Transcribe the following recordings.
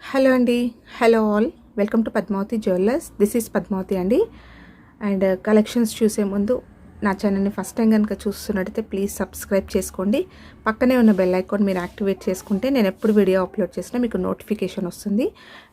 Hello అండి. Hello all. Welcome to Padmavathi jewellers. This is Padmavathi అండి. And collections చూసే ముందు నా ఛానల్ని ఫస్ట్ టైం కనుక చూస్తున్నట్టయితే ప్లీజ్ సబ్స్క్రైబ్ చేసుకోండి. పక్కనే ఉన్న బెల్ ఐకాన్ మీరు యాక్టివేట్ చేసుకుంటే నేను ఎప్పుడు వీడియో అప్లోడ్ చేసినా మీకు నోటిఫికేషన్ వస్తుంది.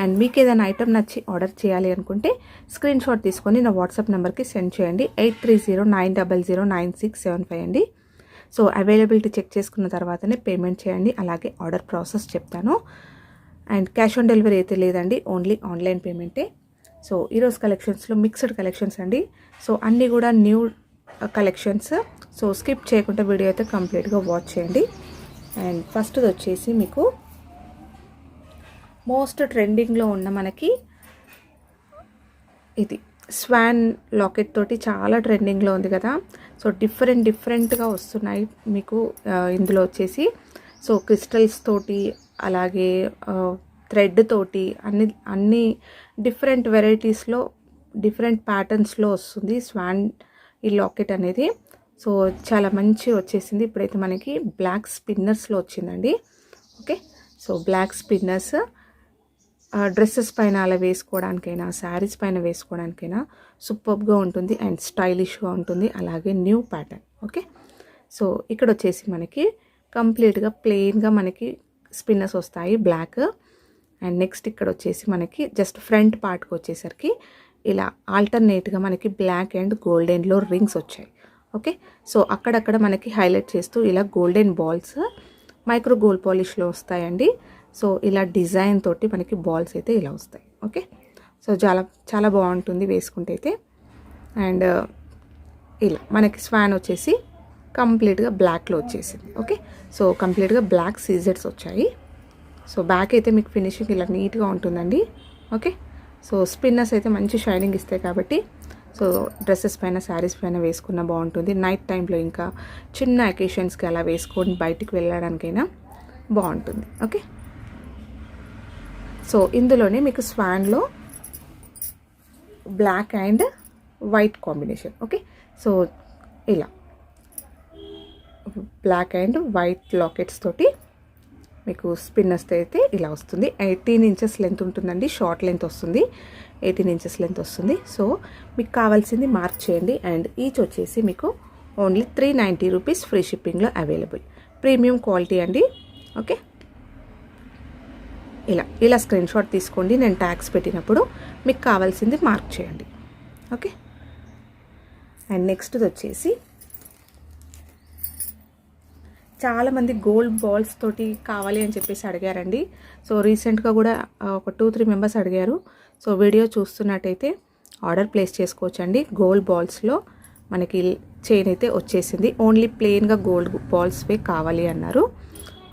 అండ్ మీకు ఏదైనా ఐటమ్ నచ్చి ఆర్డర్ చేయాలి అనుకుంటే స్క్రీన్ షాట్ తీసుకొని నా వాట్సాప్ నెంబర్కి సెండ్ చేయండి. 8309009675 అండి. సో అవైలబిలిటీ చెక్ చేసుకున్న తర్వాతనే పేమెంట్ చేయండి. అలాగే ఆర్డర్ ప్రాసెస్ చెప్తాను. అండ్ క్యాష్ ఆన్ డెలివరీ అయితే లేదండి, ఓన్లీ ఆన్లైన్ పేమెంటే. సో ఈరోజు కలెక్షన్స్లో మిక్స్డ్ కలెక్షన్స్ అండి. సో అన్నీ కూడా న్యూ కలెక్షన్స్. సో స్కిప్ చేయకుండా వీడియో అయితే కంప్లీట్గా వాచ్ చేయండి. అండ్ ఫస్ట్ది వచ్చేసి మీకు మోస్ట్ ట్రెండింగ్లో ఉన్న మనకి ఇది స్వాన్ లాకెట్ తోటి చాలా ట్రెండింగ్లో ఉంది కదా. సో డిఫరెంట్గా వస్తున్నాయి మీకు ఇందులో వచ్చేసి. సో క్రిస్టల్స్ తోటి అలాగే థ్రెడ్ తోటి అన్ని డిఫరెంట్ వెరైటీస్లో డిఫరెంట్ ప్యాటర్న్స్లో వస్తుంది స్వాన్ ఈ లాకెట్ అనేది. సో చాలా మంచి వచ్చేసింది. ఇప్పుడైతే మనకి బ్లాక్ స్పిన్నర్స్లో వచ్చిందండి. Okay, so black spinners dresses పైన అలా వేసుకోవడానికైనా శారీస్ పైన వేసుకోవడానికైనా సూపర్గా ఉంటుంది అండ్ స్టైలిష్గా ఉంటుంది. అలాగే న్యూ ప్యాటర్న్. ఓకే, సో ఇక్కడ వచ్చేసి మనకి కంప్లీట్గా ప్లెయిన్గా మనకి స్పిన్నర్స్ వస్తాయి బ్లాక్. అండ్ నెక్స్ట్ ఇక్కడ వచ్చేసి మనకి జస్ట్ ఫ్రంట్ పార్ట్కి వచ్చేసరికి ఇలా ఆల్టర్నేట్గా మనకి బ్లాక్ అండ్ గోల్డెన్లో రింగ్స్ వచ్చాయి. ఓకే, సో అక్కడక్కడ మనకి హైలైట్ చేస్తూ ఇలా గోల్డెన్ బాల్స్ మైక్రో గోల్డ్ పాలిష్లో వస్తాయండి. సో ఇలా డిజైన్ తోటి మనకి బాల్స్ అయితే ఇలా వస్తాయి. ఓకే, సో చాలా బాగుంటుంది వేసుకుంటే అయితే. అండ్ ఇలా మనకి స్వాన్ వచ్చేసి కంప్లీట్గా బ్లాక్లో వచ్చేసింది. ఓకే, సో కంప్లీట్గా బ్లాక్ సీజెట్స్ వచ్చాయి. సో బ్యాక్ అయితే మీకు ఫినిషింగ్ ఇలా నీట్గా ఉంటుందండి. ఓకే, సో స్పిన్నర్స్ అయితే మంచి షైనింగ్ ఇస్తాయి కాబట్టి సో డ్రెస్సెస్ పైన శారీస్ పైన వేసుకున్న బాగుంటుంది. నైట్ టైంలో ఇంకా చిన్న అకేషన్స్కి అలా వేసుకొని బయటికి వెళ్ళడానికైనా బాగుంటుంది. ఓకే, సో ఇందులోనే మీకు స్వాన్లో black and white combination. Okay, so ఇలా బ్లాక్ అండ్ వైట్ లాకెట్స్ తోటి మీకు స్పిన్నర్స్ అయితే ఇలా వస్తుంది. 18 ఇంచెస్ లెంత్ ఉంటుందండి. షార్ట్ లెంత్ వస్తుంది, 18 ఇంచెస్ లెంత్ వస్తుంది. సో మీకు కావాల్సింది మార్క్ చేయండి. అండ్ ఈచ్ వచ్చేసి మీకు ఓన్లీ 390 రూపీస్ ఫ్రీ షిప్పింగ్లో అవైలబుల్. ప్రీమియం క్వాలిటీ అండి. ఓకే, ఇలా స్క్రీన్ షాట్ తీసుకోండి. నేను ట్యాగ్స్ పెట్టినప్పుడు మీకు కావాల్సింది మార్క్ చేయండి. ఓకే, అండ్ నెక్స్ట్ది వచ్చేసి చాలామంది గోల్డ్ బాల్స్ తోటి కావాలి అని చెప్పేసి అడిగారండి. సో రీసెంట్గా కూడా ఒక 2-3 మెంబర్స్ అడిగారు. సో వీడియో చూస్తున్నట్టయితే ఆర్డర్ ప్లేస్ చేసుకోవచ్చండి. గోల్డ్ బాల్స్లో మనకి చైన్ అయితే వచ్చేసింది. ఓన్లీ ప్లెయిన్గా గోల్డ్ బాల్స్వే కావాలి అన్నారు.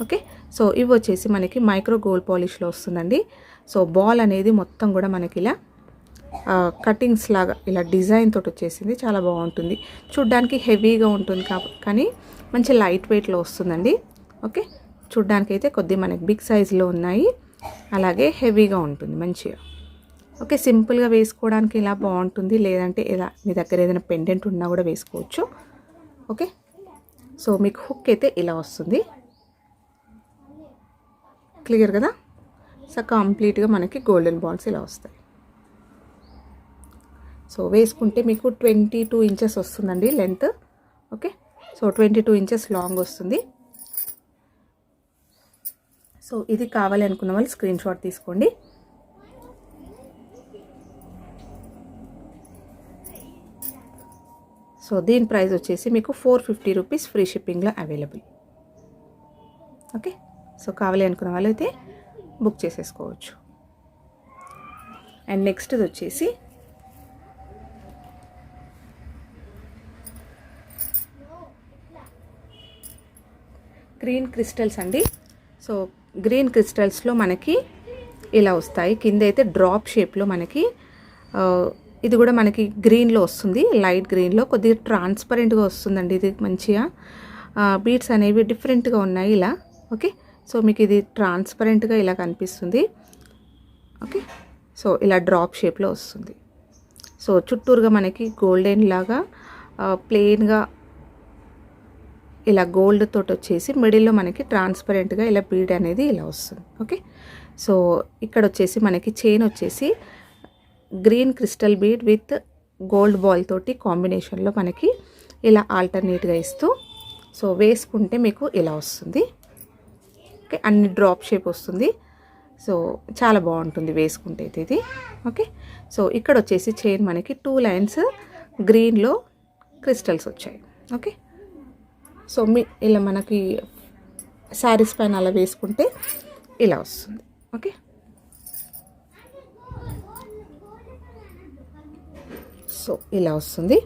ఓకే, సో ఇవి వచ్చేసి మనకి మైక్రో గోల్డ్ పాలిష్లో వస్తుందండి. సో బాల్ అనేది మొత్తం కూడా మనకి ఇలా కటింగ్స్ లాగా ఇలా డిజైన్ తోటి వచ్చేసింది. చాలా బాగుంటుంది. చూడ్డానికి హెవీగా ఉంటుంది కానీ మంచి లైట్ వెయిట్లో వస్తుందండి. ఓకే, చూడ్డానికి అయితే కొద్దిగా మనకి బిగ్ సైజులో ఉన్నాయి, అలాగే హెవీగా ఉంటుంది మంచిగా. ఓకే, సింపుల్గా వేసుకోవడానికి ఇలా బాగుంటుంది. లేదంటే ఇలా మీ దగ్గర ఏదైనా పెండెంట్ ఉన్నా కూడా వేసుకోవచ్చు. ఓకే, సో మీకు హుక్ అయితే ఇలా వస్తుంది. క్లియర్ కదా. సో కంప్లీట్గా మనకి గోల్డెన్ బాల్స్ ఇలా వస్తాయి. సో వేసుకుంటే మీకు 22 ఇంచెస్ వస్తుందండి length. Okay, so 22 inches long వస్తుంది. సో ఇది కావాలి అనుకున్న వాళ్ళు స్క్రీన్ షాట్ తీసుకోండి. సో దీని ప్రైస్ వచ్చేసి మీకు 450 రూపీస్ ఫ్రీ షిప్పింగ్లో అవైలబుల్. ఓకే, సో కావాలి అనుకున్న వాళ్ళు అయితే బుక్ చేసేసుకోవచ్చు. అండ్ నెక్స్ట్ది వచ్చేసి గ్రీన్ క్రిస్టల్స్ అండి. సో గ్రీన్ క్రిస్టల్స్లో మనకి ఇలా వస్తాయి. కింద అయితే డ్రాప్ షేప్లో మనకి ఇది కూడా మనకి గ్రీన్లో వస్తుంది. లైట్ గ్రీన్లో కొద్దిగా ట్రాన్స్పరెంట్గా వస్తుందండి. ఇది మంచిగా బీడ్స్ అనేవి డిఫరెంట్గా ఉన్నాయి ఇలా. ఓకే, సో మీకు ఇది ట్రాన్స్పరెంట్గా ఇలా కనిపిస్తుంది. ఓకే, సో ఇలా డ్రాప్ షేప్లో వస్తుంది. సో చుట్టూరుగా మనకి గోల్డెన్ లాగా ప్లెయిన్గా ఇలా గోల్డ్ తోటి వచ్చేసి మిడిల్లో మనకి ట్రాన్స్పరెంట్గా ఇలా బీడ్ అనేది ఇలా వస్తుంది. ఓకే, సో ఇక్కడ వచ్చేసి మనకి చైన్ వచ్చేసి green crystal bead with gold ball తోటి కాంబినేషన్లో మనకి ఇలా ఆల్టర్నేట్గా ఇస్తూ సో వేసుకుంటే మీకు ఇలా వస్తుంది. ఓకే, అన్ని డ్రాప్ షేప్ వస్తుంది. సో చాలా బాగుంటుంది వేసుకుంటే అయితే ఇది. ఓకే, సో ఇక్కడ వచ్చేసి చైన్ మనకి 2 లైన్స్ గ్రీన్లో క్రిస్టల్స్ వచ్చాయి. ఓకే, సో ఇలా మనకి శారీస్ పైన అలా వేసుకుంటే ఇలా వస్తుంది. ఓకే, సో ఇలా వస్తుంది,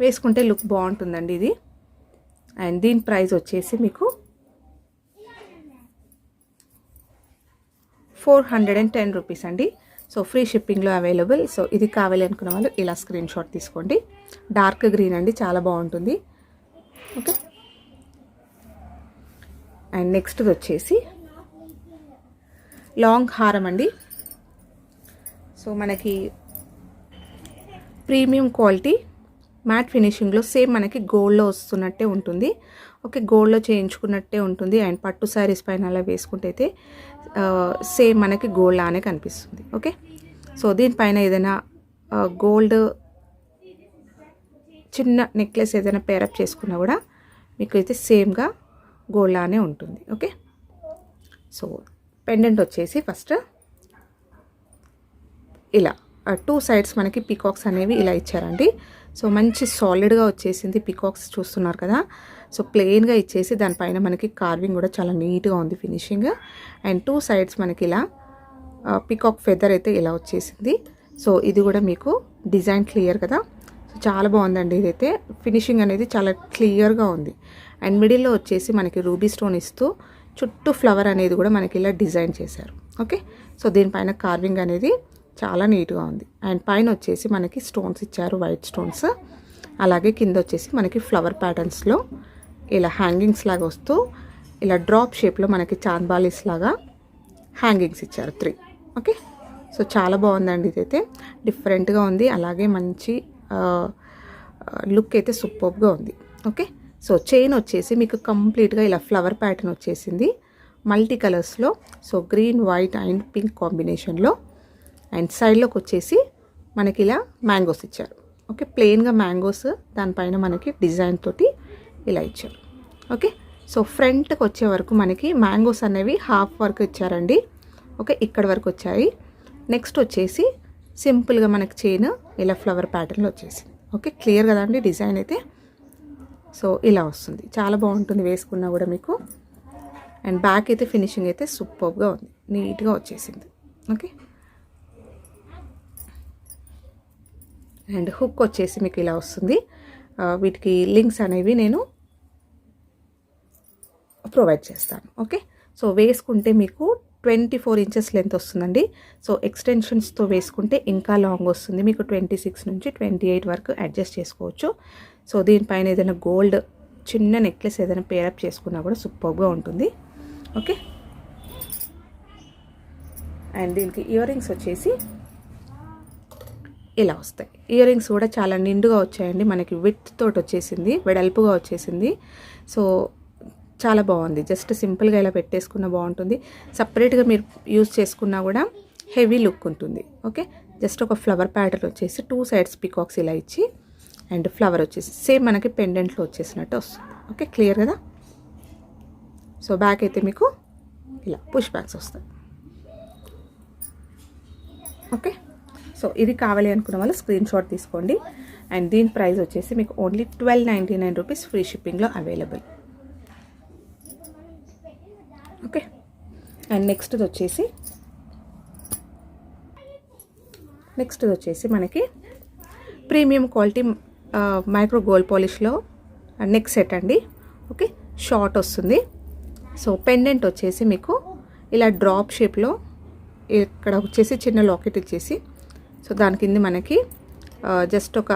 వేసుకుంటే లుక్ బాగుంటుందండి ఇది. అండ్ దీని ప్రైస్ వచ్చేసి మీకు 410 రూపీస్ అండి. సో ఫ్రీ షిప్పింగ్లో అవైలబుల్. సో ఇది కావాలి అనుకున్న వాళ్ళు ఇలా స్క్రీన్ షాట్ తీసుకోండి. డార్క్ గ్రీన్ అండి, చాలా బాగుంటుంది. ఓకే, అండ్ నెక్స్ట్ వచ్చేసి లాంగ్ హారం అండి. సో మనకి ప్రీమియం క్వాలిటీ మ్యాట్ ఫినిషింగ్లో సేమ్ మనకి గోల్డ్లో వస్తున్నట్టే ఉంటుంది. ఓకే, గోల్డ్లో చేయించుకున్నట్టే ఉంటుంది. అండ్ పట్టు శారీస్ పైన అలా వేసుకుంటే అయితే సేమ్ మనకి గోల్డ్ లానే కనిపిస్తుంది. ఓకే, సో దీనిపైన ఏదైనా గోల్డ్ చిన్న నెక్లెస్ ఏదైనా పేరప్ చేసుకున్నా కూడా మీకు అయితే సేమ్గా గోల్డ్ లానే ఉంటుంది. ఓకే, సో పెండెంట్ వచ్చేసి ఫస్ట్ ఇలా 2 సైడ్స్ మనకి పీకాక్స్ అనేవి ఇలా ఇచ్చారండి. సో మంచి సాలిడ్గా వచ్చేసింది. పీకాక్స్ చూస్తున్నారు కదా. సో ప్లెయిన్గా ఇచ్చేసి దానిపైన మనకి కార్వింగ్ కూడా చాలా నీట్గా ఉంది ఫినిషింగ్. అండ్ 2 సైడ్స్ మనకి ఇలా పీకాక్ ఫెదర్ అయితే ఇలా వచ్చేసింది. సో ఇది కూడా మీకు డిజైన్ క్లియర్ కదా. సో చాలా బాగుందండి ఇదైతే. ఫినిషింగ్ అనేది చాలా క్లియర్గా ఉంది. అండ్ మిడిల్లో వచ్చేసి మనకి రూబీ స్టోన్ ఇస్తూ చుట్టూ ఫ్లవర్ అనేది కూడా మనకి ఇలా డిజైన్ చేశారు. ఓకే, సో దీనిపైన కార్వింగ్ అనేది చాలా నీట్గా ఉంది. అండ్ పైన వచ్చేసి మనకి స్టోన్స్ ఇచ్చారు, వైట్ స్టోన్స్. అలాగే కింద వచ్చేసి మనకి ఫ్లవర్ ప్యాటర్న్స్లో ఇలా హ్యాంగింగ్స్ లాగా వస్తూ ఇలా డ్రాప్ షేప్లో మనకి చాంద్బాలీస్ లాగా హ్యాంగింగ్స్ ఇచ్చారు 3. ఓకే, సో చాలా బాగుందండి ఇదైతే. డిఫరెంట్గా ఉంది. అలాగే మంచి లుక్ అయితే సూపర్గా ఉంది. ఓకే, సో చైన్ వచ్చేసి మీకు కంప్లీట్గా ఇలా ఫ్లవర్ ప్యాటర్న్ వచ్చేసింది మల్టీ కలర్స్లో. So green, white and pink కాంబినేషన్లో. అండ్ సైడ్లోకి వచ్చేసి మనకి ఇలా మ్యాంగోస్ ఇచ్చారు. ఓకే, ప్లెయిన్గా మ్యాంగోస్, దానిపైన మనకి డిజైన్ తోటి ఇలా ఇచ్చారు. ఓకే, సో ఫ్రంట్కి వచ్చే వరకు మనకి మ్యాంగోస్ అనేవి హాఫ్ వరకు ఇచ్చారండి. ఓకే, ఇక్కడ వరకు వచ్చాయి. నెక్స్ట్ వచ్చేసి సింపుల్గా మనకి చైన్ ఇలా ఫ్లవర్ ప్యాటర్న్లో వచ్చేసింది. ఓకే, క్లియర్ కదండి డిజైన్ అయితే. సో ఇలా వస్తుంది, చాలా బాగుంటుంది వేసుకున్నా కూడా మీకు. అండ్ బ్యాక్ అయితే ఫినిషింగ్ అయితే సూపర్గా ఉంది, నీట్గా వచ్చేసింది. ఓకే, అండ్ హుక్ వచ్చేసి మీకు ఇలా వస్తుంది. వీటికి లింక్స్ అనేవి నేను ప్రొవైడ్ చేస్తాను. ఓకే, సో వేసుకుంటే మీకు 24 ఇంచెస్ లెంత్ వస్తుందండి. సో ఎక్స్టెన్షన్స్తో వేసుకుంటే ఇంకా లాంగ్ వస్తుంది. మీకు 26 నుంచి 28 వరకు అడ్జస్ట్ చేసుకోవచ్చు. సో దీనిపైన ఏదైనా గోల్డ్ చిన్న నెక్లెస్ ఏదైనా పేరప్ చేసుకున్నా కూడా సూపర్గా ఉంటుంది. ఓకే, అండ్ దీనికి ఇయర్ రింగ్స్ వచ్చేసి ఇలా వస్తాయి. ఇయర్ రింగ్స్ కూడా చాలా నిండుగా వచ్చాయండి. మనకి విత్ తోటి వచ్చేసింది, వెడల్పుగా వచ్చేసింది. సో చాలా బాగుంది. జస్ట్ సింపుల్గా ఇలా పెట్టేసుకున్న బాగుంటుంది. సపరేట్గా మీరు యూజ్ చేసుకున్నా కూడా హెవీ లుక్ ఉంటుంది. ఓకే, జస్ట్ ఒక ఫ్లవర్ ప్యాటర్న్ వచ్చేసి 2 సైడ్స్ పీకాక్స్ ఇలా ఇచ్చి అండ్ ఫ్లవర్ వచ్చేసి సేమ్ మనకి పెండెంట్లో వచ్చేసినట్టు వస్తుంది. ఓకే, క్లియర్ కదా. సో బ్యాక్ అయితే మీకు ఇలా పుష్ బ్యాక్స్ వస్తాయి. ఓకే, సో ఇది కావాలి అనుకున్న వాళ్ళు స్క్రీన్ షాట్ తీసుకోండి. అండ్ దీని ప్రైస్ వచ్చేసి మీకు ఓన్లీ 1299 రూపీస్ ఫ్రీ షిప్పింగ్లో అవైలబుల్. ఓకే, అండ్ నెక్స్ట్ వచ్చేసి మనకి ప్రీమియం క్వాలిటీ మైక్రో గోల్డ్ పాలిష్లో నెక్ సెట్ అండి. ఓకే, షార్ట్ వస్తుంది. సో పెండెంట్ వచ్చేసి మీకు ఇలా డ్రాప్ షేప్లో ఇక్కడ వచ్చేసి చిన్న లాకెట్ ఇచ్చేసి సో దాని కింద మనకి జస్ట్ ఒక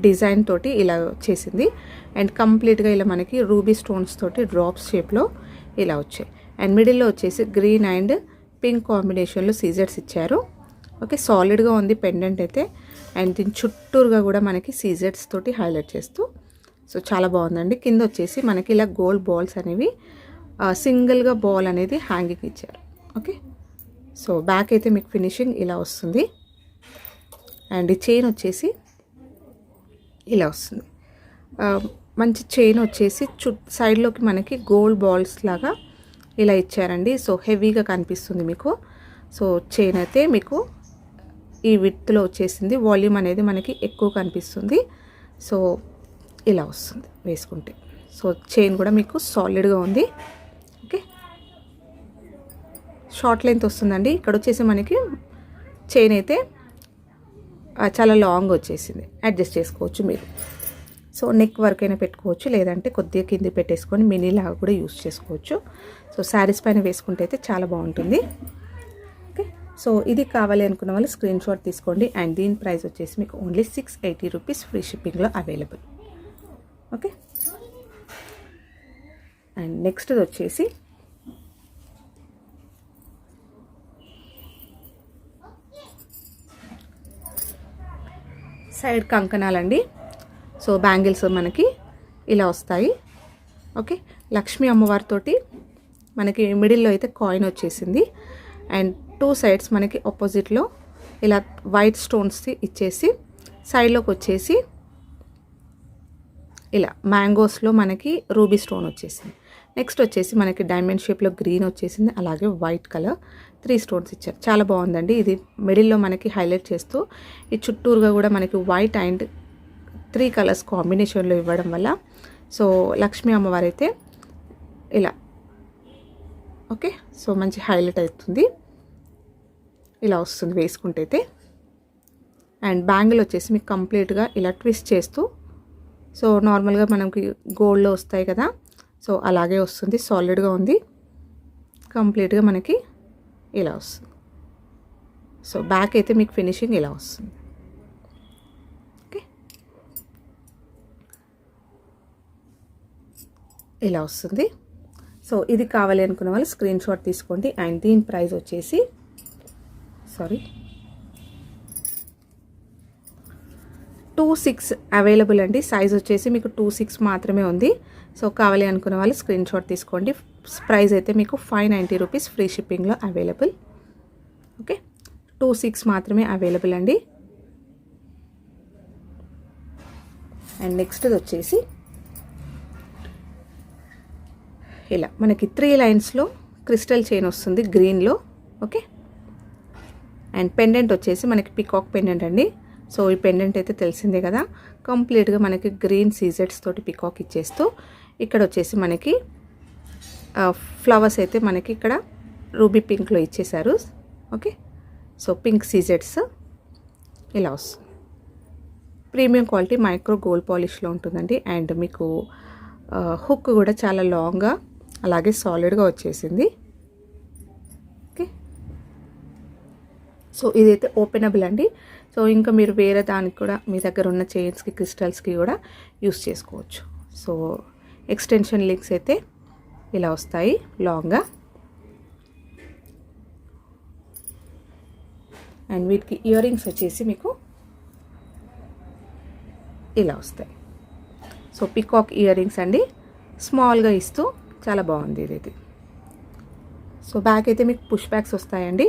డిజైన్ తోటి ఇలా వచ్చేసింది. అండ్ కంప్లీట్గా ఇలా మనకి రూబీ స్టోన్స్ తోటి డ్రాప్స్ షేప్లో ఇలా వచ్చాయి. అండ్ మిడిల్లో వచ్చేసి గ్రీన్ అండ్ పింక్ కాంబినేషన్లో సీజర్స్ ఇచ్చారు. ఓకే, సాలిడ్గా ఉంది పెండెంట్ అయితే. అండ్ దీని చుట్టూరుగా కూడా మనకి సీజర్స్ తోటి హైలైట్ చేస్తూ సో చాలా బాగుందండి. కింద వచ్చేసి మనకి ఇలా గోల్డ్ బాల్స్ అనేవి సింగిల్గా బాల్ అనేది హ్యాంగింగ్ ఇచ్చారు. ఓకే, సో బ్యాక్ అయితే మీకు ఫినిషింగ్ ఇలా వస్తుంది. అండ్ ఈ చైన్ వచ్చేసి ఇలా వస్తుంది. మంచి చైన్ వచ్చేసి సైడ్లోకి మనకి గోల్డ్ బాల్స్ లాగా ఇలా ఇచ్చారండి. సో హెవీగా కనిపిస్తుంది మీకు. సో చైన్ అయితే మీకు ఈ విడ్త్లో వచ్చేసింది. వాల్యూమ్ అనేది మనకి ఎక్కువ కనిపిస్తుంది. సో ఇలా వస్తుంది వేసుకుంటే. సో చైన్ కూడా మీకు సాలిడ్గా ఉంది. ఓకే, షార్ట్ లెంత్ వస్తుందండి. ఇక్కడ వచ్చేసి మనకి చైన్ అయితే చాలా లాంగ్ వచ్చేసింది. అడ్జస్ట్ చేసుకోవచ్చు మీరు. సో నెక్ వర్క్ అయినా పెట్టుకోవచ్చు, లేదంటే కొద్దిగా కింద పెట్టేసుకొని మినీ లాగా కూడా యూస్ చేసుకోవచ్చు. సో శారీస్ పైన వేసుకుంటే అయితే చాలా బాగుంటుంది. ఓకే, సో ఇది కావాలి అనుకున్న వాళ్ళు స్క్రీన్ షాట్ తీసుకోండి. అండ్ దీని ప్రైస్ వచ్చేసి మీకు ఓన్లీ 680 రూపీస్ ఫ్రీ షిప్పింగ్లో అవైలబుల్. ఓకే, అండ్ నెక్స్ట్ వచ్చేసి సైడ్ కంకణాలండి. సో బ్యాంగిల్స్ మనకి ఇలా వస్తాయి. ఓకే, లక్ష్మీ అమ్మవారితోటి మనకి మిడిల్లో అయితే కాయిన్ వచ్చేసింది. అండ్ 2 సైడ్స్ మనకి ఆపోజిట్లో ఇలా వైట్ స్టోన్స్ ఇచ్చేసి సైడ్లోకి వచ్చేసి ఇలా మ్యాంగోస్లో మనకి రూబీ స్టోన్ వచ్చేసింది. నెక్స్ట్ వచ్చేసి మనకి డైమండ్ షేప్లో గ్రీన్ వచ్చేసింది. అలాగే వైట్ కలర్ 3 స్టోన్స్ ఇచ్చారు. చాలా బాగుందండి. ఇది మిడిల్లో మనకి హైలైట్ చేస్తూ ఈ చుట్టూరుగా కూడా మనకి వైట్ అండ్ 3 కలర్స్ కాంబినేషన్లో ఇవ్వడం వల్ల సో లక్ష్మీ అమ్మవారు అయితే ఇలా ఓకే, సో మంచి హైలైట్ అవుతుంది. ఇలా వస్తుంది వేసుకుంటే అయితే. అండ్ బ్యాంగిల్ వచ్చేసి మీకు కంప్లీట్గా ఇలా ట్విస్ట్ చేస్తూ సో నార్మల్గా మనకి గోల్డ్లో వస్తాయి కదా, సో అలాగే వస్తుంది. సాలిడ్గా ఉంది. కంప్లీట్గా మనకి ఇలా వస్తుంది. సో బ్యాక్ అయితే మీకు ఫినిషింగ్ ఇలా వస్తుంది. ఓకే, ఇలా వస్తుంది. సో ఇది కావాలి అనుకున్న వాళ్ళు స్క్రీన్ షాట్ తీసుకోండి. అండ్ దీని ప్రైస్ వచ్చేసి 26 అవైలబుల్ అండి. సైజ్ వచ్చేసి మీకు 26 మాత్రమే ఉంది. సో కావాలి అనుకున్న వాళ్ళు స్క్రీన్ షాట్ తీసుకోండి. ప్రైస్ అయితే మీకు 590 రూపీస్ ఫ్రీ షిప్పింగ్లో అవైలబుల్. ఓకే, 26 మాత్రమే అవైలబుల్ అండి. అండ్ నెక్స్ట్ వచ్చేసి ఇలా మనకి 3 లైన్స్లో క్రిస్టల్ చైన్ వస్తుంది గ్రీన్లో. ఓకే, అండ్ పెండెంట్ వచ్చేసి మనకి పికాక్ పెండెంట్ అండి. సో ఈ పెండెంట్ అయితే తెలిసిందే కదా, కంప్లీట్గా మనకి గ్రీన్ సీజెట్స్ తోటి పికాక్ ఇచ్చేస్తూ ఇక్కడ వచ్చేసి మనకి ఫ్లవర్స్ అయితే మనకి ఇక్కడ రూబీ పింక్లో ఇచ్చేసారు. ఓకే, సో పింక్ సీజెట్స్ ఇలా వస్తుంది. ప్రీమియం క్వాలిటీ మైక్రో గోల్డ్ పాలిష్లో ఉంటుందండి. అండ్ మీకు హుక్ కూడా చాలా లాంగ్గా అలాగే సాలిడ్గా వచ్చేసింది. ఓకే, సో ఇదైతే ఓపెనబుల్ అండి. సో ఇంకా మీరు వేరే దానికి కూడా మీ దగ్గర ఉన్న చైన్స్కి క్రిస్టల్స్కి కూడా యూస్ చేసుకోవచ్చు. సో ఎక్స్టెన్షన్ లింక్స్ అయితే ఇలా వస్తాయి లాంగ్గా. అండ్ వీటికి ఇయర్ రింగ్స్ వచ్చేసి మీకు ఇలా వస్తాయి. సో పికాక్ ఇయర్ రింగ్స్ అండి, స్మాల్గా ఇస్తూ చాలా బాగుంది ఇదైతే. సో బ్యాక్ అయితే మీకు పుష్ బ్యాక్స్ వస్తాయండి.